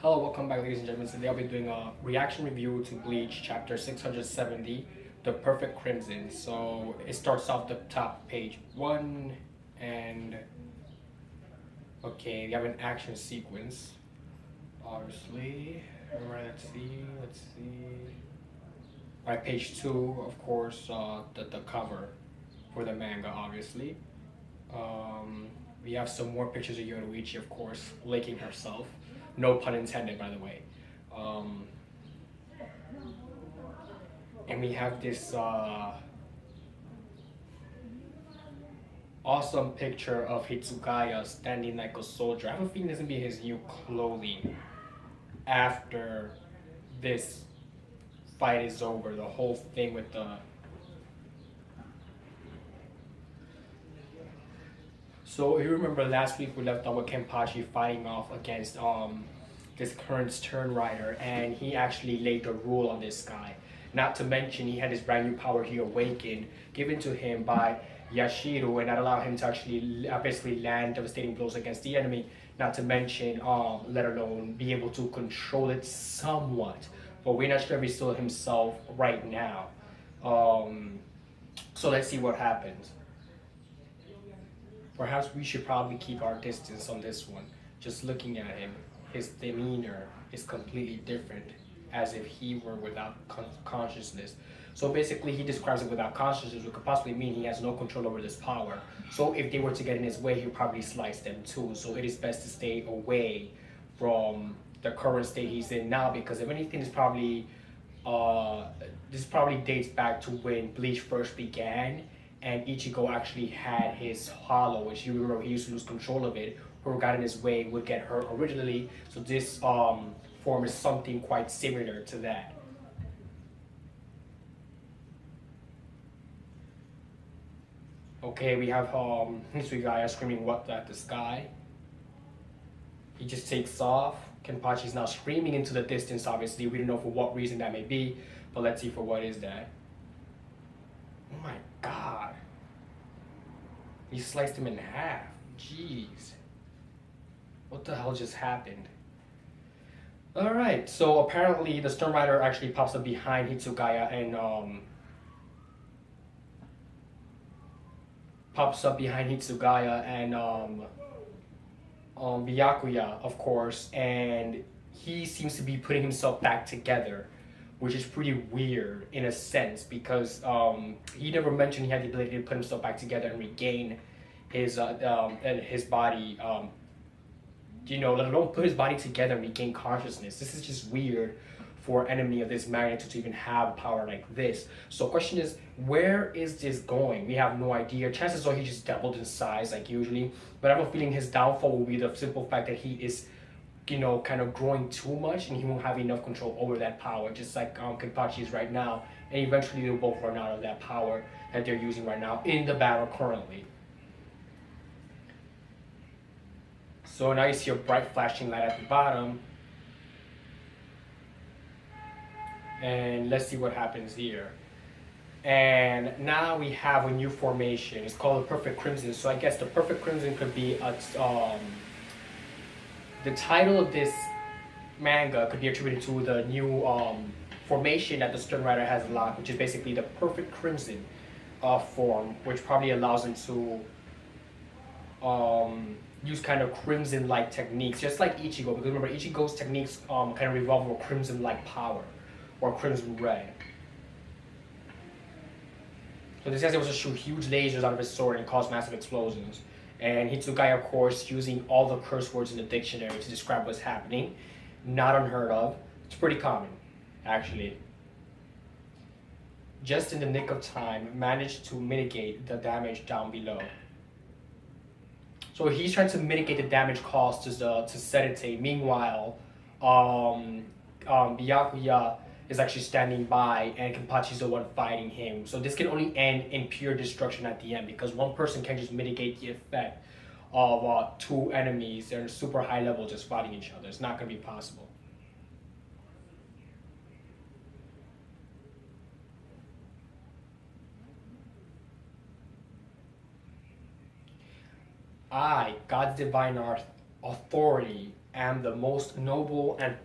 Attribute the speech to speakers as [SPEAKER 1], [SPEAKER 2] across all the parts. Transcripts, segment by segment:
[SPEAKER 1] Hello, welcome back, ladies and gentlemen. Today I'll be doing a reaction review to Bleach, chapter 670, The Perfect Crimson. So it starts off the top, page 1, and okay, we have an action sequence, obviously. Alright, let's see. Alright, page 2, of course, the cover for the manga, obviously. We have some more pictures of Yoruichi, of course, licking herself. No pun intended, by the way. Um, and we have this awesome picture of Hitsugaya standing like a soldier. I have a feeling this is gonna be his new clothing after this fight is over. The whole thing with the So if you remember last week we left off with Kenpachi fighting off against this current Stern Rider, and he actually laid the rule on this guy. Not to mention he had his brand new power he awakened, given to him by Yashiro, and that allowed him to actually basically land devastating blows against the enemy. Not to mention, let alone be able to control it somewhat. But we're not sure if he's still himself right now. So let's see what happens. Perhaps we should probably keep our distance on this one. Just looking at him, his demeanor is completely different, as if he were without consciousness. So basically, he describes it without consciousness, which could possibly mean he has no control over this power. So if they were to get in his way, he'll probably slice them too. So it is best to stay away from the current state he's in now, because if anything, this probably dates back to when Bleach first began, and Ichigo actually had his hollow, which you remember he used to lose control of it. Whoever got in his way would get hurt originally. So this form is something quite similar to that. Okay, we have Hitsugaya screaming "What at the sky?" He just takes off. Kenpachi's now screaming into the distance. Obviously, we don't know for what reason that may be, but let's see for what is that. Oh my god. He sliced him in half. Jeez. What the hell just happened? Alright, so apparently the Stern Rider actually pops up behind Hitsugaya and Byakuya, of course, and he seems to be putting himself back together, which is pretty weird in a sense, because he never mentioned he had the ability to put himself back together and regain his body, let alone put his body together and regain consciousness. This is just weird for an enemy of this magnitude to even have power like this. So question is, where is this going? We have no idea. Chances are he just doubled in size like usually, but I have a feeling his downfall will be the simple fact that he is kind of growing too much, and he won't have enough control over that power, just like Kenpachi is right now, and eventually they'll both run out of that power that they're using right now in the battle currently. So now you see a bright flashing light at the bottom, and let's see what happens here. And now we have a new formation. It's called the Perfect Crimson. So I guess the Perfect Crimson could be the title of this manga could be attributed to the new formation that the Stern Rider has unlocked, which is basically the Perfect Crimson form, which probably allows him to use kind of crimson-like techniques, just like Ichigo. Because remember, Ichigo's techniques kind of revolve around crimson-like power, or crimson red. So this guy's able to shoot huge lasers out of his sword and cause massive explosions. And Hitsugaya, of course, using all the curse words in the dictionary to describe what's happening. Not unheard of. It's pretty common, actually. Just in the nick of time, managed to mitigate the damage down below. So he's trying to mitigate the damage caused to Sedate. Meanwhile, Byakuya is actually standing by, and Kenpachi's the one fighting him. So this can only end in pure destruction at the end, because one person can just mitigate the effect of two enemies that are super high level just fighting each other. It's not going to be possible. I, God's divine authority, am the most noble and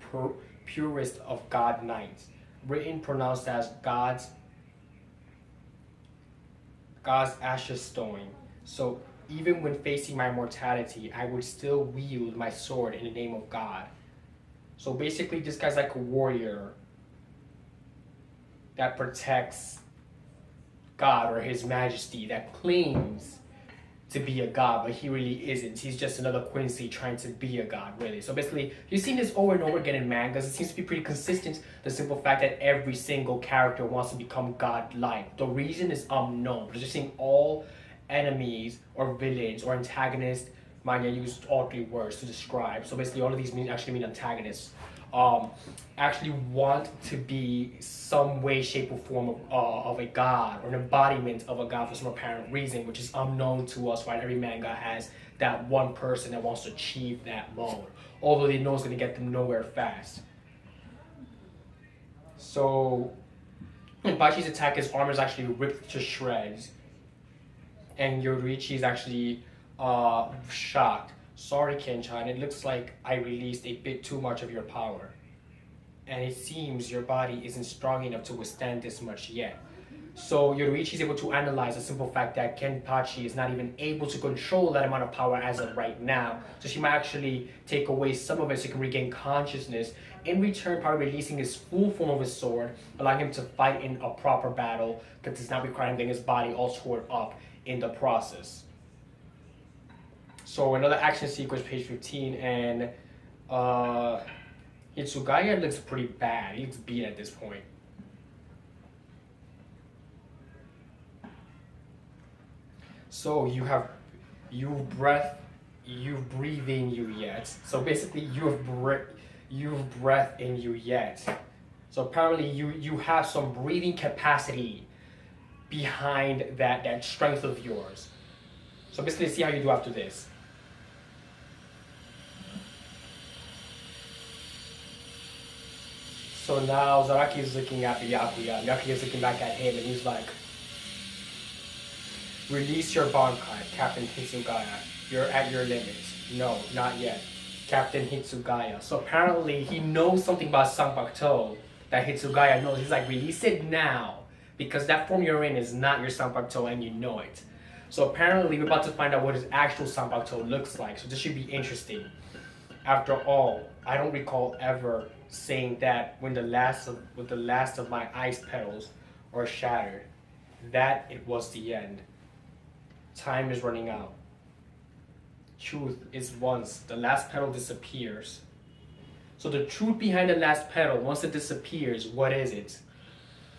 [SPEAKER 1] purest of God knights, written pronounced as God's ashes stone. So even when facing my mortality, I would still wield my sword in the name of God. So basically, this guy's like a warrior that protects God or His Majesty, that claims to be a god, but he really isn't. He's just another Quincy trying to be a god, really. So basically, you've seen this over and over again in mangas. It seems to be pretty consistent. The simple fact that every single character wants to become god-like. The reason is unknown, but just seeing all enemies or villains or antagonists, mind you, I used all three words to describe. So basically, all of these actually mean antagonists. Actually want to be some way, shape, or form of a god or an embodiment of a god for some apparent reason, which is unknown to us, right? Every manga has that one person that wants to achieve that mode, although they know it's going to get them nowhere fast. So, in Bachi's attack, his armor is actually ripped to shreds, and Yoruichi is actually shocked. Sorry, Kenchan, it looks like I released a bit too much of your power. And it seems your body isn't strong enough to withstand this much yet. So Yoruichi is able to analyze the simple fact that Kenpachi is not even able to control that amount of power as of right now. So she might actually take away some of it so he can regain consciousness. In return, probably releasing his full form of his sword, allowing him to fight in a proper battle that does not require him getting his body all torn up in the process. So another action sequence, page 15, and Hitsugaya looks pretty bad. He looks beat at this point. So you breathe in you yet. So basically you've breath in you yet. So apparently you have some breathing capacity behind that strength of yours. So basically see how you do after this. So now Zaraki is looking at Byakuya. Byakuya is looking back at him and he's like, release your Bankai, Captain Hitsugaya. You're at your limits. No, not yet. Captain Hitsugaya. So apparently he knows something about Sanpakuto that Hitsugaya knows. He's like, release it now. Because that form you're in is not your Sanpakuto and you know it. So apparently we're about to find out what his actual Sanpakuto looks like. So this should be interesting. After all, I don't recall ever saying that when the last of my ice petals are shattered, that it was the end. Time is running out. Truth is once the last petal disappears. So the truth behind the last petal, once it disappears, what is it?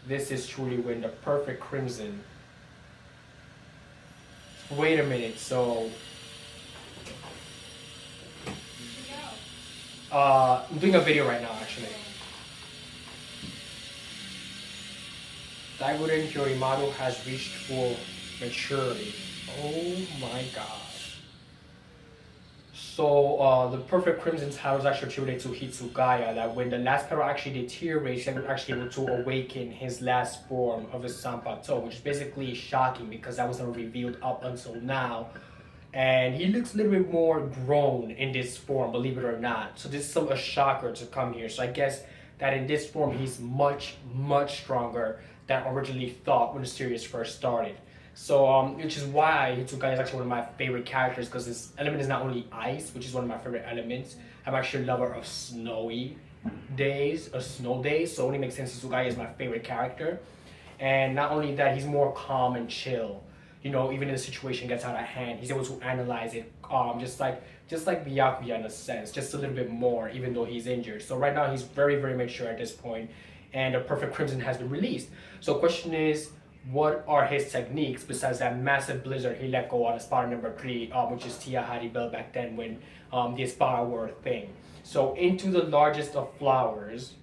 [SPEAKER 1] This is truly when the perfect crimson. Wait a minute, so I'm doing a video right now, actually. Daiguren Hyorimaru has reached full maturity. Oh my god. So the perfect crimson title is actually attributed to Hitsugaya, that when the last petal actually deteriorates, he was actually able to awaken his last form of his Sanpakuto, which is basically shocking because that wasn't revealed up until now. And he looks a little bit more grown in this form, believe it or not. So this is a shocker to come here. So I guess that in this form, he's much, much stronger than originally thought when the series first started. So, which is why Hitsugaya is actually one of my favorite characters, because this element is not only ice, which is one of my favorite elements. I'm actually a lover of snowy days, or snow days, so it only makes sense Hitsugaya is my favorite character. And not only that, he's more calm and chill. You know, even if the situation gets out of hand, he's able to analyze it, just like Byakuya in a sense, just a little bit more, even though he's injured. So right now, he's very, very mature at this point, and the Perfect Crimson has been released. So the question is, what are his techniques besides that massive blizzard he let go on Espada number 3, which is Tia Haribel back then when the Espada were a thing. So into the largest of flowers,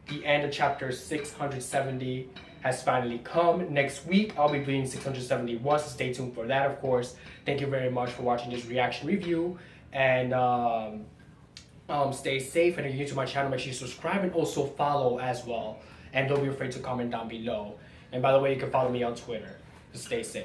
[SPEAKER 1] the end of chapter 670 has finally come. Next week, I'll be doing 671, so stay tuned for that, of course. Thank you very much for watching this reaction review, and stay safe, and if you're new to my channel, make sure you subscribe and also follow as well, and don't be afraid to comment down below. And by the way, you can follow me on Twitter. Just stay safe.